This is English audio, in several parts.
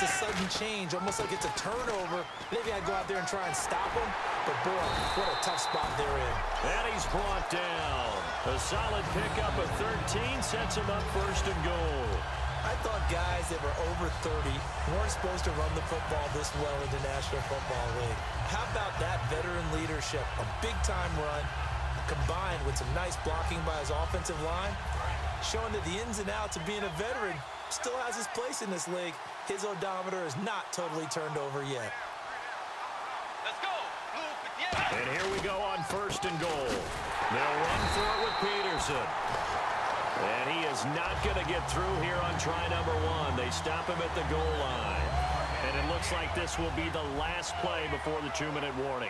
a sudden change, almost like it's a turnover. Maybe I'd go out there and try and stop him. But, boy, what a tough spot they're in. And he's brought down. A solid pickup of 13 sets him up first and goal. I thought guys that were over 30 weren't supposed to run the football this well in the National Football League. How about that veteran leadership? A big-time run combined with some nice blocking by his offensive line, showing that the ins and outs of being a veteran still has his place in this league. His odometer is not totally turned over yet. Let's go. And here we go on first and goal. They'll run for it with Peterson. And he is not going to get through here on try number one. They stop him at the goal line. And it looks like this will be the last play before the 2-minute warning.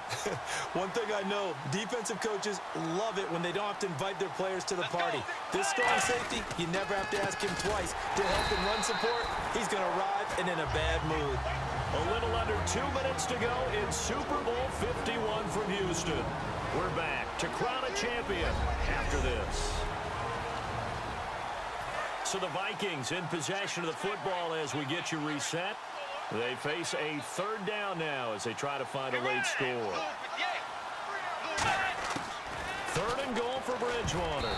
One thing I know, defensive coaches love it when they don't have to invite their players to the party. This strong safety, you never have to ask him twice to help him run support. He's going to arrive and in a bad mood. A little under 2 minutes to go in Super Bowl 51 from Houston. We're back to crown a champion after this. So the Vikings in possession of the football as we get you reset. They face a third down now as they try to find a late score. Third and goal for Bridgewater.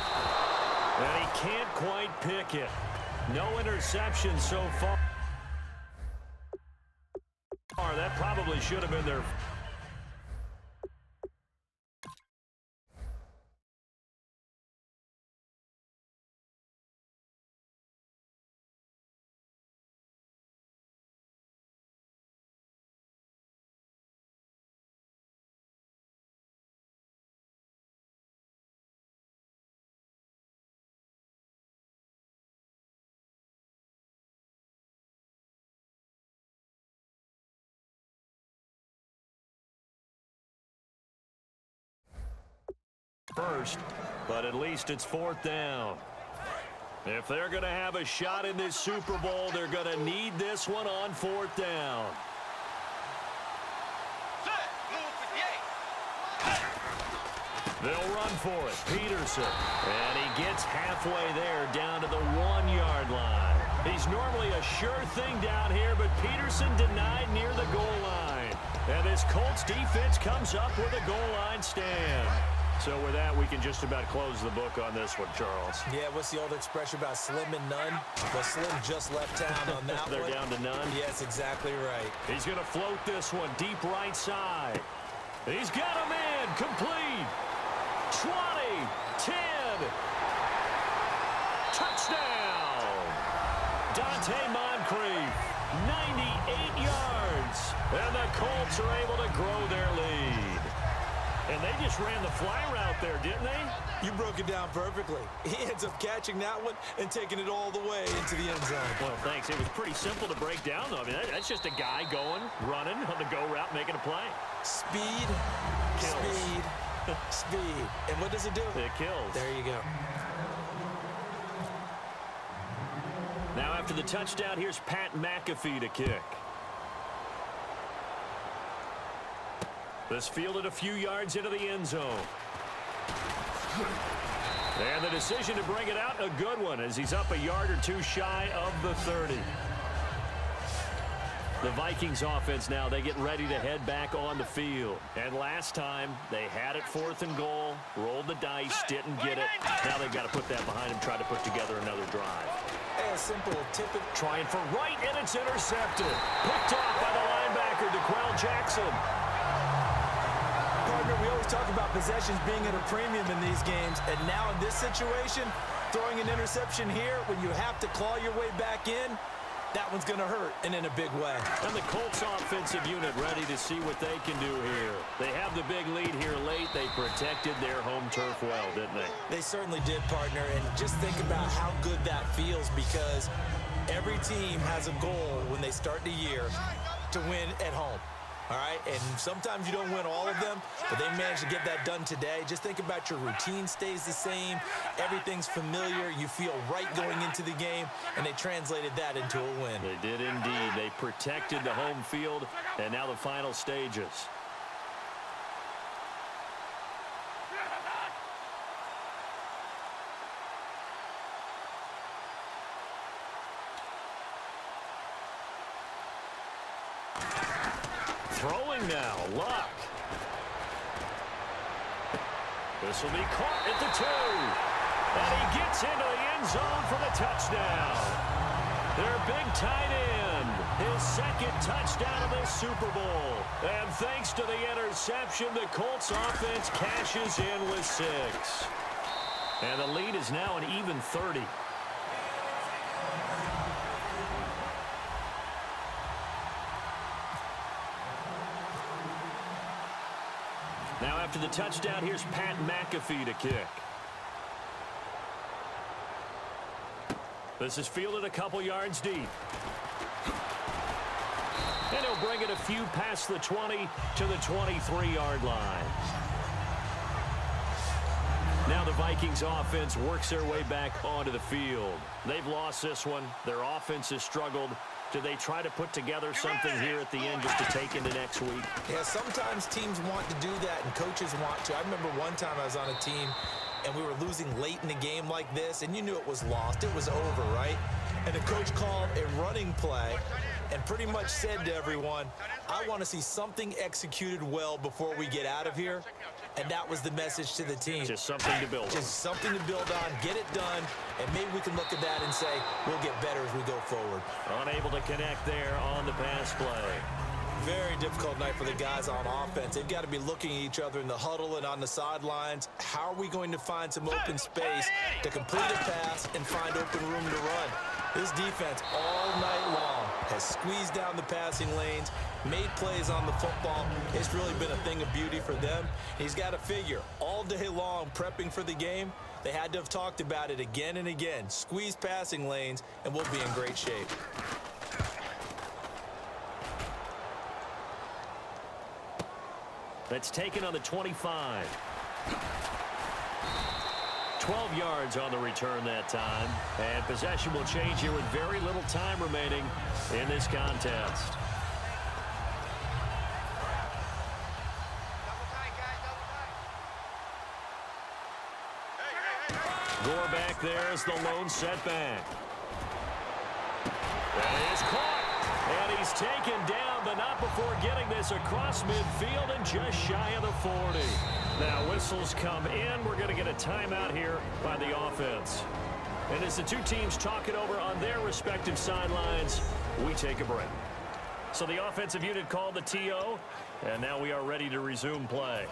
And he can't quite pick it. No interception so far. That probably should have been their... first, but at least it's fourth down. If they're going to have a shot in this Super Bowl, they're going to need this one on fourth down. They'll run for it. Peterson. And he gets halfway there down to the 1-yard line. He's normally a sure thing down here, but Peterson denied near the goal line. And this Colts defense comes up with a goal line stand. So with that, we can just about close the book on this one, Charles. Yeah, what's the old expression about slim and none? Well, Slim just left town on that They're one. down to none? Yes, exactly right. He's going to float this one deep right side. He's got him in. Complete. 20. 10. Touchdown. Dante Moncrief. 98 yards. And the Colts are able to grow their lead. And they just ran the fly route there, didn't they? You broke it down perfectly. He ends up catching that one and taking it all the way into the end zone. Well, thanks. It was pretty simple to break down, though. I mean, that's just a guy going, running on the go route, making a play. Speed, Kills. speed, speed. And what does it do? It kills. There you go. Now, after the touchdown, here's Pat McAfee to kick. This fielded a few yards into the end zone. And the decision to bring it out, a good one, as he's up a yard or two shy of the 30. The Vikings offense now, they get ready to head back on the field. And last time, they had it fourth and goal, rolled the dice, didn't get it. Now they've got to put that behind them, try to put together another drive. Hey, a simple tip it. Trying for right, and it's intercepted. Picked off by the linebacker, DeQuell Jackson. Partner, we always talk about possessions being at a premium in these games, and now in this situation, throwing an interception here when you have to claw your way back in, that one's going to hurt, and in a big way. And the Colts offensive unit ready to see what they can do here. They have the big lead here late. They protected their home turf well, didn't they? They certainly did, partner, and just think about how good that feels, because every team has a goal when they start the year to win at home. All right, and sometimes you don't win all of them, but they managed to get that done today. Just think about your routine stays the same. Everything's familiar. You feel right going into the game, and they translated that into a win. They did indeed. They protected the home field, and now the final stages. Throwing now, Luck. This will be caught at the 2. And he gets into the end zone for the touchdown. Their big tight end, his second touchdown of this Super Bowl. And thanks to the interception, the Colts offense cashes in with 6. And the lead is now an even 30. Now after the touchdown, here's Pat McAfee to kick. This is fielded a couple yards deep. And he'll bring it a few past the 20 to the 23-yard line. Now the Vikings offense works their way back onto the field. They've lost this one. Their offense has struggled. Do they try to put together something here at the end just to take into next week? Yeah, sometimes teams want to do that and coaches want to. I remember one time I was on a team and we were losing late in the game like this, and you knew it was lost. It was over, right? And the coach called a running play and pretty much said to everyone, I want to see something executed well before we get out of here. And that was the message to the team. Just something to build on. Just something to build on, get it done, and maybe we can look at that and say, we'll get better as we go forward. Unable to connect there on the pass play. Very difficult night for the guys on offense. They've got to be looking at each other in the huddle and on the sidelines. How are we going to find some open space to complete a pass and find open room to run? This defense all night long has squeezed down the passing lanes, made plays on the football. It's really been a thing of beauty for them. He's got to figure all day long prepping for the game. They had to have talked about it again and again. Squeeze passing lanes, and we'll be in great shape. That's taken on the 25. 12 yards on the return that time. And possession will change here with very little time remaining in this contest. Gore back there is the lone setback. That is caught. And he's taken down, but not before getting this across midfield and just shy of the 40. Now whistles come in. We're going to get a timeout here by the offense. And as the two teams talk it over on their respective sidelines, we take a break. So the offensive unit called the TO, and now we are ready to resume play.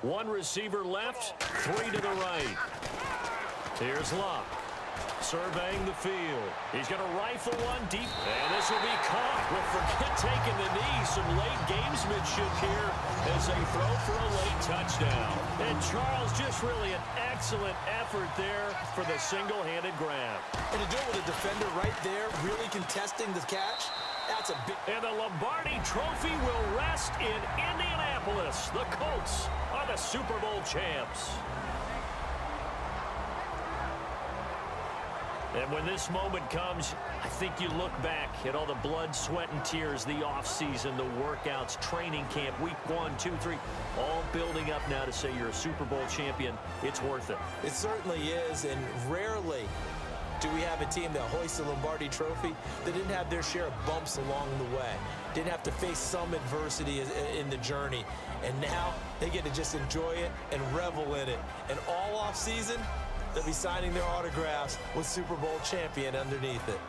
One receiver left, 3 to the right. Here's Luck, surveying the field. He's going to rifle one deep, and this will be caught. Well, forget taking the knee. Some late gamesmanship here as they throw for a late touchdown. And Charles, just really an excellent effort there for the single-handed grab. And to do it with a defender right there, really contesting the catch, that's a big... And the Lombardi Trophy will rest in Indianapolis. The Colts are the Super Bowl champs. And when this moment comes, I think you look back at all the blood, sweat, and tears, the offseason, the workouts, training camp, week 1, 2, 3, all building up now to say you're a Super Bowl champion. It's worth it. It certainly is, and rarely do we have a team that hoists the Lombardi Trophy that didn't have their share of bumps along the way, didn't have to face some adversity in the journey, and now they get to just enjoy it and revel in it. And all offseason, they'll be signing their autographs with Super Bowl champion underneath it.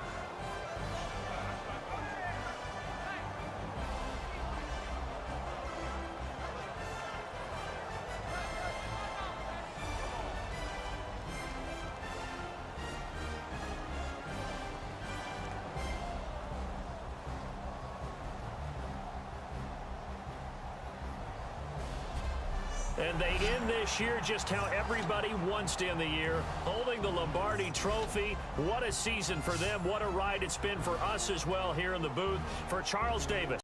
And they end this year just how everybody wants to end the year, holding the Lombardi Trophy. What a season for them. What a ride it's been for us as well here in the booth. For Charles Davis.